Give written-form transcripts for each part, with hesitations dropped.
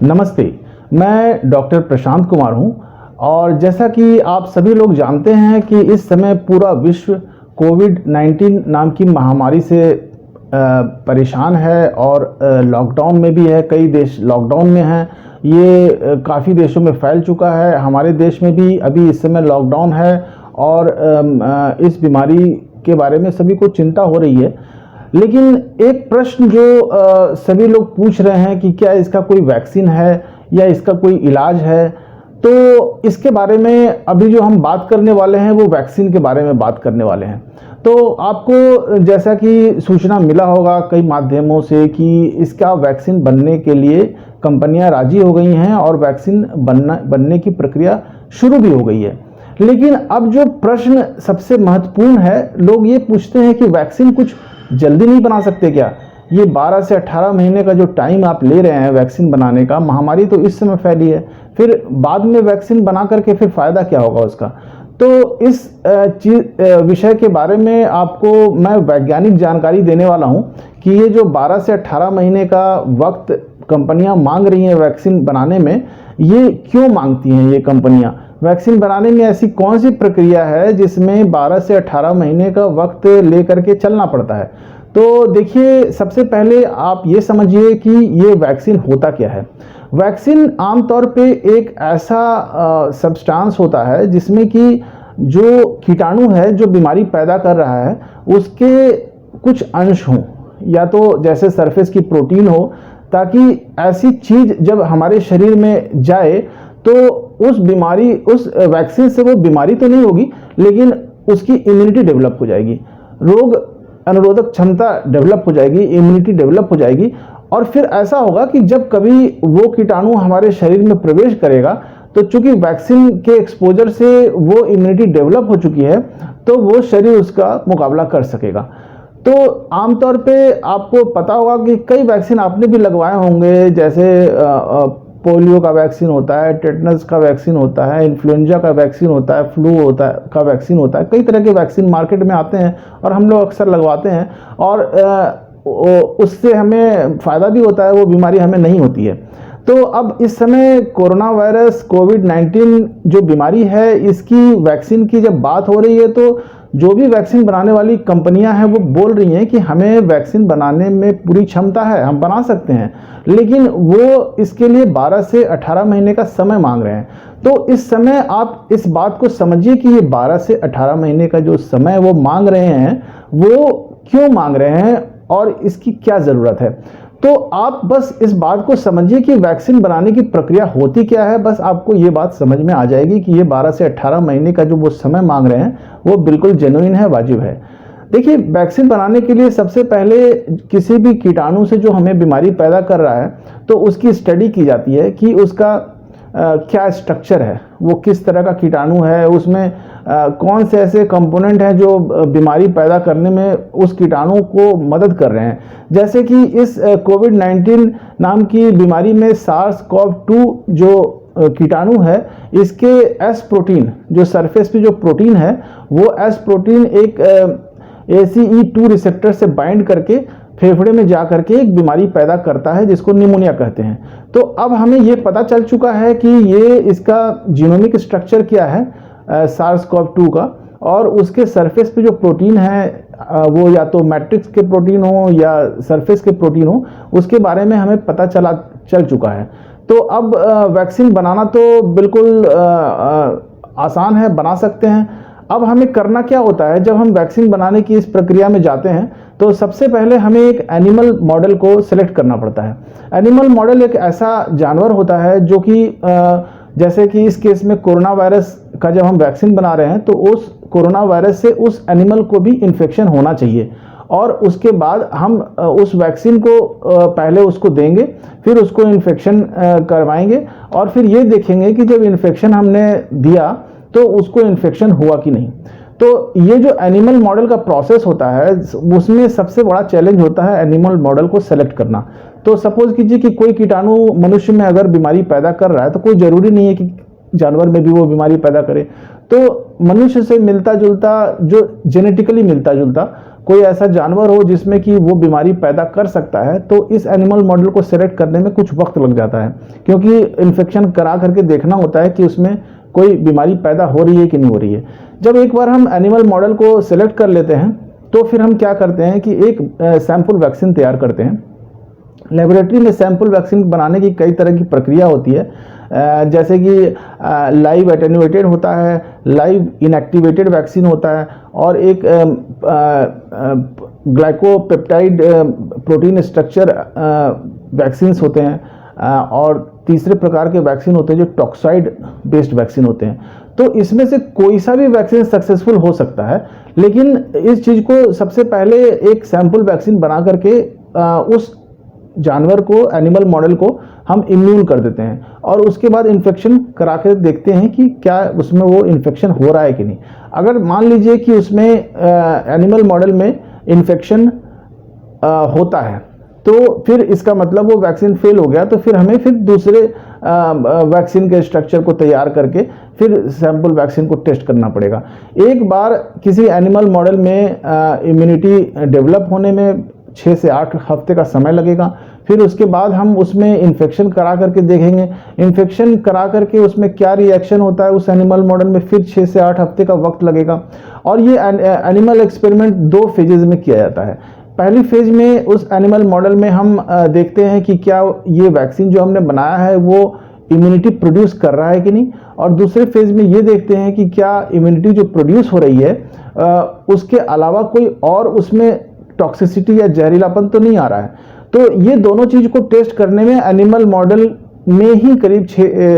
नमस्ते, मैं डॉक्टर प्रशांत कुमार हूं और जैसा कि आप सभी लोग जानते हैं कि इस समय पूरा विश्व कोविड-19 नाम की महामारी से परेशान है और लॉकडाउन में भी है। कई देश लॉकडाउन में हैं। ये काफ़ी देशों में फैल चुका है। हमारे देश में भी अभी इस समय लॉकडाउन है और इस बीमारी के बारे में सभी को चिंता हो रही है। लेकिन एक प्रश्न जो सभी लोग पूछ रहे हैं कि क्या इसका कोई वैक्सीन है या इसका कोई इलाज है, तो इसके बारे में अभी जो हम बात करने वाले हैं वो वैक्सीन के बारे में बात करने वाले हैं। तो आपको जैसा कि सूचना मिला होगा कई माध्यमों से कि इसका वैक्सीन बनने के लिए कंपनियां राजी हो गई हैं और वैक्सीन बनने की प्रक्रिया शुरू भी हो गई है। लेकिन अब जो प्रश्न सबसे महत्वपूर्ण है, लोग ये पूछते हैं कि वैक्सीन कुछ जल्दी नहीं बना सकते क्या? ये 12 से 18 महीने का जो टाइम आप ले रहे हैं वैक्सीन बनाने का, महामारी तो इस समय फैली है, फिर बाद में वैक्सीन बना करके फिर फ़ायदा क्या होगा उसका? तो इस विषय के बारे में आपको मैं वैज्ञानिक जानकारी देने वाला हूं कि ये जो 12 से 18 महीने का वक्त कंपनियां मांग रही हैं वैक्सीन बनाने में, ये क्यों मांगती हैं ये कंपनियां? वैक्सीन बनाने में ऐसी कौन सी प्रक्रिया है जिसमें 12 से 18 महीने का वक्त लेकर के चलना पड़ता है? तो देखिए, सबसे पहले आप ये समझिए कि ये वैक्सीन होता क्या है। वैक्सीन आमतौर पे एक ऐसा सब्सटेंस होता है जिसमें कि जो कीटाणु है जो बीमारी पैदा कर रहा है उसके कुछ अंश हों, या तो जैसे सरफेस की प्रोटीन हो, ताकि ऐसी चीज जब हमारे शरीर में जाए तो उस वैक्सीन से वो बीमारी तो नहीं होगी, लेकिन उसकी इम्यूनिटी डेवलप हो जाएगी, रोग अनुरोधक क्षमता डेवलप हो जाएगी, इम्यूनिटी डेवलप हो जाएगी। और फिर ऐसा होगा कि जब कभी वो कीटाणु हमारे शरीर में प्रवेश करेगा तो चूंकि वैक्सीन के एक्सपोजर से वो इम्यूनिटी डेवलप हो चुकी है, तो वो शरीर उसका मुकाबला कर सकेगा। तो आमतौर पे आपको पता होगा कि कई वैक्सीन आपने भी लगवाए होंगे, जैसे पोलियो का वैक्सीन होता है, टेटनस का वैक्सीन होता है, इन्फ्लुएंजा का वैक्सीन होता है, फ्लू का वैक्सीन होता है। कई तरह के वैक्सीन मार्केट में आते हैं और हम लोग अक्सर लगवाते हैं और उससे हमें फ़ायदा भी होता है, वो बीमारी हमें नहीं होती है। तो अब इस समय कोरोना वायरस कोविड-19 जो बीमारी है, इसकी वैक्सीन की जब बात हो रही है तो जो भी वैक्सीन बनाने वाली कंपनियां हैं वो बोल रही हैं कि हमें वैक्सीन बनाने में पूरी क्षमता है, हम बना सकते हैं, लेकिन वो इसके लिए 12 से 18 महीने का समय मांग रहे हैं। तो इस समय आप इस बात को समझिए कि ये 12 से 18 महीने का जो समय वो मांग रहे हैं, वो क्यों मांग रहे हैं और इसकी क्या ज़रूरत है। तो आप बस इस बात को समझिए कि वैक्सीन बनाने की प्रक्रिया होती क्या है, बस आपको ये बात समझ में आ जाएगी कि ये 12 से 18 महीने का जो वो समय मांग रहे हैं वो बिल्कुल जेन्युइन है, वाजिब है। देखिए, वैक्सीन बनाने के लिए सबसे पहले किसी भी कीटाणु से जो हमें बीमारी पैदा कर रहा है तो उसकी स्टडी की जाती है कि उसका क्या स्ट्रक्चर है, वो किस तरह का कीटाणु है, उसमें कौन से ऐसे कंपोनेंट हैं जो बीमारी पैदा करने में उस कीटाणु को मदद कर रहे हैं। जैसे कि इस कोविड-19 नाम की बीमारी में SARS-CoV-2 जो कीटाणु है, इसके एस प्रोटीन, जो सरफेस पे जो प्रोटीन है, वो एस प्रोटीन एक ACE2 रिसेप्टर से बाइंड करके फेफड़े में जा करके एक बीमारी पैदा करता है जिसको निमोनिया कहते हैं। तो अब हमें ये पता चल चुका है कि ये इसका जीनोमिक स्ट्रक्चर क्या है SARS-CoV-2 का, और उसके सरफेस पे जो प्रोटीन है वो या तो मैट्रिक्स के प्रोटीन हो या सरफेस के प्रोटीन हो, उसके बारे में हमें पता चल चुका है। तो अब वैक्सीन बनाना तो बिल्कुल आसान है, बना सकते हैं। अब हमें करना क्या होता है, जब हम वैक्सीन बनाने की इस प्रक्रिया में जाते हैं तो सबसे पहले हमें एक एनिमल मॉडल को सिलेक्ट करना पड़ता है। एनिमल मॉडल एक ऐसा जानवर होता है जो कि जैसे कि इस केस में कोरोना वायरस का जब हम वैक्सीन बना रहे हैं तो उस कोरोना वायरस से उस एनिमल को भी इन्फेक्शन होना चाहिए, और उसके बाद हम उस वैक्सीन को पहले उसको देंगे, फिर उसको इन्फेक्शन करवाएंगे और फिर ये देखेंगे कि जब इन्फेक्शन हमने दिया तो उसको इन्फेक्शन हुआ कि नहीं। तो ये जो एनिमल मॉडल का प्रोसेस होता है उसमें सबसे बड़ा चैलेंज होता है एनिमल मॉडल को सेलेक्ट करना। तो सपोज कीजिए कि कोई कीटाणु मनुष्य में अगर बीमारी पैदा कर रहा है तो कोई ज़रूरी नहीं है कि जानवर में भी वो बीमारी पैदा करे। तो मनुष्य से मिलता जुलता, जो जेनेटिकली मिलता जुलता कोई ऐसा जानवर हो जिसमें कि वो बीमारी पैदा कर सकता है, तो इस एनिमल मॉडल को सेलेक्ट करने में कुछ वक्त लग जाता है, क्योंकि इन्फेक्शन करा करके देखना होता है कि उसमें कोई बीमारी पैदा हो रही है कि नहीं हो रही है। जब एक बार हम एनिमल मॉडल को सेलेक्ट कर लेते हैं तो फिर हम क्या करते हैं कि एक सैंपल वैक्सीन तैयार करते हैं। लेबोरेटरी में सैंपल वैक्सीन बनाने की कई तरह की प्रक्रिया होती है, जैसे कि लाइव एटेन्यूएटेड होता है, लाइव इनएक्टिवेटेड वैक्सीन होता है, और एक ग्लाइकोपेप्टाइड प्रोटीन स्ट्रक्चर वैक्सीन्स होते हैं, और तीसरे प्रकार के वैक्सीन होते हैं जो टॉक्साइड बेस्ड वैक्सीन होते हैं। तो इसमें से कोई सा भी वैक्सीन सक्सेसफुल हो सकता है, लेकिन इस चीज़ को सबसे पहले एक सैंपल वैक्सीन बना करके उस जानवर को, एनिमल मॉडल को हम इम्यून कर देते हैं, और उसके बाद इन्फेक्शन करा कर देखते हैं कि क्या उसमें वो इन्फेक्शन हो रहा है कि नहीं। अगर मान लीजिए कि उसमें एनिमल मॉडल में इन्फेक्शन होता है, तो फिर इसका मतलब वो वैक्सीन फेल हो गया, तो फिर हमें फिर दूसरे वैक्सीन के स्ट्रक्चर को तैयार करके फिर सैंपल वैक्सीन को टेस्ट करना पड़ेगा। एक बार किसी एनिमल मॉडल में इम्यूनिटी डेवलप होने में 6 से 8 हफ्ते का समय लगेगा। फिर उसके बाद हम उसमें इन्फेक्शन करा करके देखेंगे, इन्फेक्शन करा करके उसमें क्या रिएक्शन होता है उस एनिमल मॉडल में, फिर 6 से 8 हफ्ते का वक्त लगेगा। और ये एनिमल एक्सपेरिमेंट 2 फेजेज में किया जाता है। पहली फेज में उस एनिमल मॉडल में हम देखते हैं कि क्या ये वैक्सीन जो हमने बनाया है वो इम्यूनिटी प्रोड्यूस कर रहा है कि नहीं, और दूसरे फेज में ये देखते हैं कि क्या इम्यूनिटी जो प्रोड्यूस हो रही है उसके अलावा कोई और उसमें टॉक्सिसिटी या जहरीलापन तो नहीं आ रहा है। तो ये दोनों चीज़ को टेस्ट करने में एनिमल मॉडल में ही करीब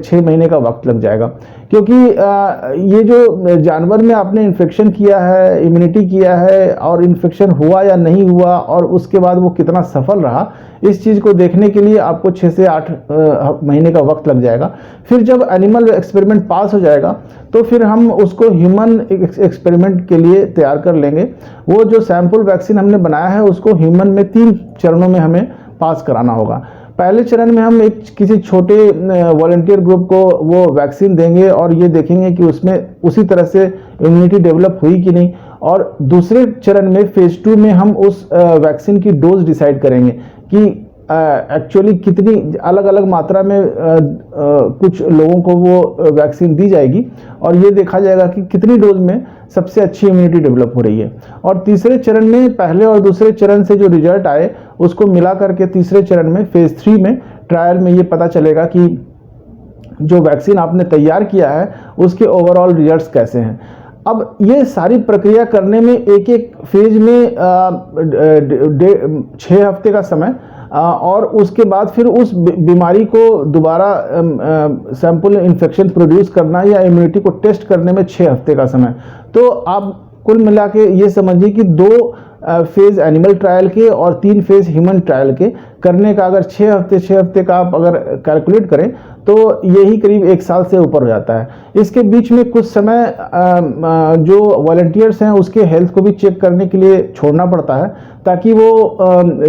6 महीने का वक्त लग जाएगा, क्योंकि ये जो जानवर में आपने इन्फेक्शन किया है, इम्यूनिटी किया है, और इन्फेक्शन हुआ या नहीं हुआ, और उसके बाद वो कितना सफल रहा, इस चीज़ को देखने के लिए आपको 6 से 8 महीने का वक्त लग जाएगा। फिर जब एनिमल एक्सपेरिमेंट पास हो जाएगा तो फिर हम उसको ह्यूमन एक्सपेरिमेंट के लिए तैयार कर लेंगे। वो जो सैंपल वैक्सीन हमने बनाया है उसको ह्यूमन में 3 चरणों में हमें पास कराना होगा। पहले चरण में हम किसी छोटे वॉलंटियर ग्रुप को वो वैक्सीन देंगे और ये देखेंगे कि उसमें उसी तरह से इम्यूनिटी डेवलप हुई कि नहीं, और दूसरे चरण में फेज 2 में हम उस वैक्सीन की डोज डिसाइड करेंगे कि एक्चुअली कितनी अलग अलग मात्रा में कुछ लोगों को वो वैक्सीन दी जाएगी, और ये देखा जाएगा कि कितनी डोज में सबसे अच्छी इम्यूनिटी डेवलप हो रही है। और तीसरे चरण में पहले और दूसरे चरण से जो रिजल्ट आए उसको मिला करके तीसरे चरण में फेज 3 में ट्रायल में ये पता चलेगा कि जो वैक्सीन आपने तैयार किया है उसके ओवरऑल रिजल्ट्स कैसे हैं। अब ये सारी प्रक्रिया करने में एक एक फेज में 6 हफ्ते का समय, और उसके बाद फिर उस बीमारी को दोबारा सैंपल इन्फेक्शन प्रोड्यूस करना या इम्यूनिटी को टेस्ट करने में 6 हफ्ते का समय। तो आप कुल मिला के ये समझिए कि 2 फेज एनिमल ट्रायल के और 3 फेज ह्यूमन ट्रायल के करने का अगर 6 हफ्ते का आप अगर कैलकुलेट करें तो यही करीब 1 साल से ऊपर हो जाता है। इसके बीच में कुछ समय जो वॉलंटियर्स हैं उसके हेल्थ को भी चेक करने के लिए छोड़ना पड़ता है, ताकि वो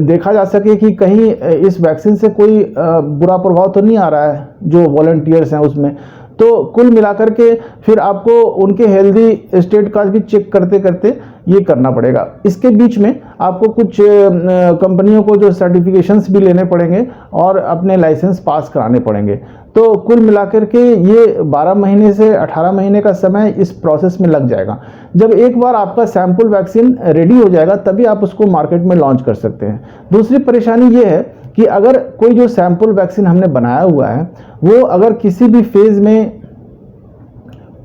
देखा जा सके कि कहीं इस वैक्सीन से कोई बुरा प्रभाव तो नहीं आ रहा है जो वॉलंटियर्स हैं उसमें। तो कुल मिलाकर के फिर आपको उनके हेल्दी स्टेट का भी चेक करते करते ये करना पड़ेगा। इसके बीच में आपको कुछ कंपनियों को जो सर्टिफिकेशंस भी लेने पड़ेंगे और अपने लाइसेंस पास कराने पड़ेंगे। तो कुल मिलाकर के ये 12 महीने से 18 महीने का समय इस प्रोसेस में लग जाएगा। जब एक बार आपका सैंपल वैक्सीन रेडी हो जाएगा तभी आप उसको मार्केट में लॉन्च कर सकते हैं। दूसरी परेशानी ये है कि अगर कोई जो सैंपल वैक्सीन हमने बनाया हुआ है वो अगर किसी भी फेज में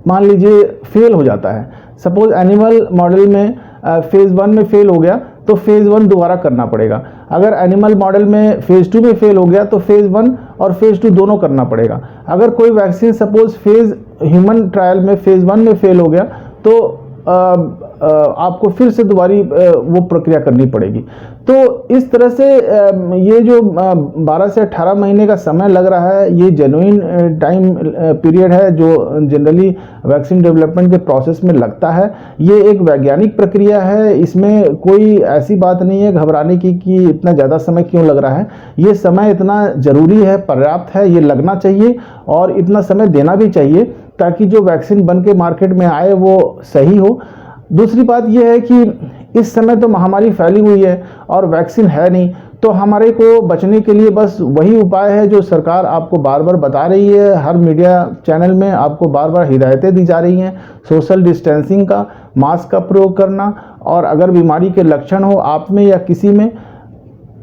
मान लीजिए फेल हो जाता है, सपोज एनिमल मॉडल में फेज 1 में फेल हो गया तो फेज 1 दोबारा करना पड़ेगा। अगर एनिमल मॉडल में फेज 2 में फेल हो गया तो फेज 1 और फेज 2 दोनों करना पड़ेगा। अगर कोई vaccine suppose phase human trial में फेज 1 में फेल हो गया तो आपको फिर से दोबारी वो प्रक्रिया करनी पड़ेगी। तो इस तरह से ये जो 12 से 18 महीने का समय लग रहा है ये जेन्युइन टाइम पीरियड है जो जनरली वैक्सीन डेवलपमेंट के प्रोसेस में लगता है। ये एक वैज्ञानिक प्रक्रिया है, इसमें कोई ऐसी बात नहीं है घबराने की कि इतना ज़्यादा समय क्यों लग रहा है। ये समय इतना ज़रूरी है, पर्याप्त है, ये लगना चाहिए और इतना समय देना भी चाहिए ताकि जो वैक्सीन बन के मार्केट में आए वो सही हो। दूसरी बात यह है कि इस समय तो महामारी फैली हुई है और वैक्सीन है नहीं, तो हमारे को बचने के लिए बस वही उपाय है जो सरकार आपको बार बार बता रही है, हर मीडिया चैनल में आपको बार बार हिदायतें दी जा रही हैं। सोशल डिस्टेंसिंग का, मास्क का प्रयोग करना, और अगर बीमारी के लक्षण हो आप में या किसी में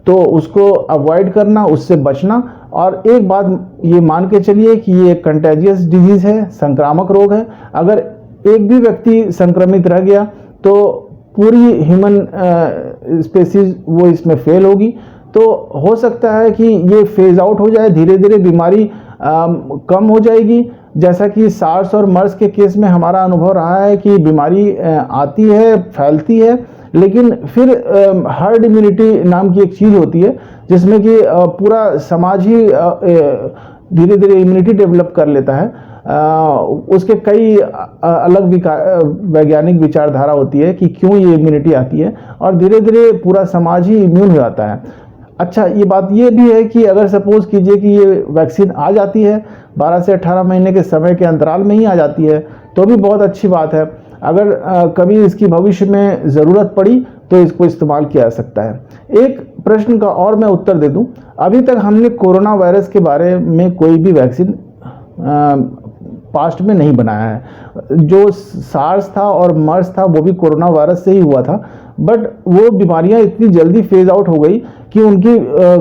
तो उसको अवॉइड करना, उससे बचना। और एक बात ये मान के चलिए कि ये कंटेजियस डिजीज़ है, संक्रामक रोग है। अगर एक भी व्यक्ति संक्रमित रह गया तो पूरी ह्यूमन स्पेसीज वो इसमें फेल होगी। तो हो सकता है कि ये फेज आउट हो जाए, धीरे धीरे बीमारी कम हो जाएगी। जैसा कि सार्स और मर्स के केस में हमारा अनुभव रहा है कि बीमारी आती है, फैलती है, लेकिन फिर हर्ड इम्यूनिटी नाम की एक चीज़ होती है जिसमें कि पूरा समाज ही धीरे धीरे इम्यूनिटी डेवलप कर लेता है। उसके कई अलग वैज्ञानिक विचारधारा होती है कि क्यों ये इम्यूनिटी आती है, और धीरे धीरे पूरा समाज ही इम्यून हो जाता है। अच्छा, ये बात ये भी है कि अगर सपोज कीजिए कि ये वैक्सीन आ जाती है 12 से 18 महीने के समय के अंतराल में ही आ जाती है, तो भी बहुत अच्छी बात है। अगर कभी इसकी भविष्य में ज़रूरत पड़ी तो इसको इस्तेमाल किया जा सकता है। एक प्रश्न का और मैं उत्तर दे दूं, अभी तक हमने कोरोना वायरस के बारे में कोई भी वैक्सीन पास्ट में नहीं बनाया है। जो सार्स था और मर्स था वो भी कोरोना वायरस से ही हुआ था, बट वो बीमारियां इतनी जल्दी फेज आउट हो गई कि उनकी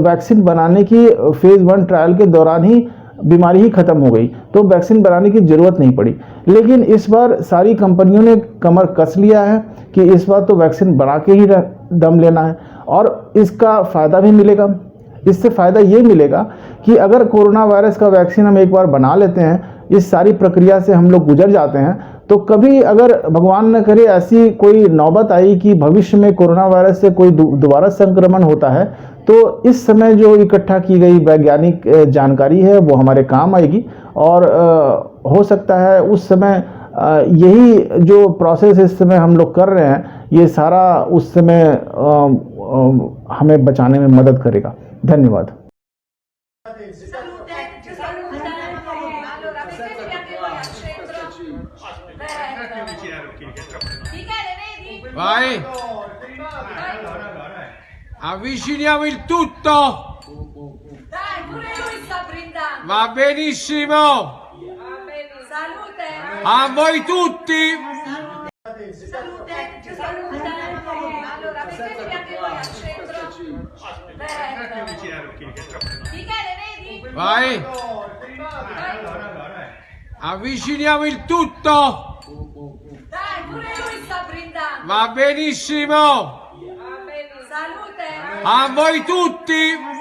वैक्सीन बनाने की फेज 1 ट्रायल के दौरान ही बीमारी ही खत्म हो गई, तो वैक्सीन बनाने की ज़रूरत नहीं पड़ी। लेकिन इस बार सारी कंपनियों ने कमर कस लिया है कि इस बार तो वैक्सीन बना के ही दम लेना है, और इसका फ़ायदा भी मिलेगा। इससे फ़ायदा ये मिलेगा कि अगर कोरोना वायरस का वैक्सीन हम एक बार बना लेते हैं, इस सारी प्रक्रिया से हम लोग गुजर जाते हैं, तो कभी अगर भगवान न करे ऐसी कोई नौबत आई कि भविष्य में कोरोना वायरस से कोई दोबारा संक्रमण होता है, तो इस समय जो इकट्ठा की गई वैज्ञानिक जानकारी है वो हमारे काम आएगी। और हो सकता है उस समय यही जो प्रोसेस इस समय हम लोग कर रहे हैं, ये सारा उस समय हमें बचाने में मदद करेगा। धन्यवाद। Vai, avviciniamo il tutto. Dai, pure lui sta brindando. Va benissimo. Salute. A voi tutti. Salute. Salute. Allora, mettetevi anche voi al centro. Michele, vedi? Vai, avviciniamo il tutto. Dai, pure lui sta brindando. Va benissimo. Salute. A voi tutti.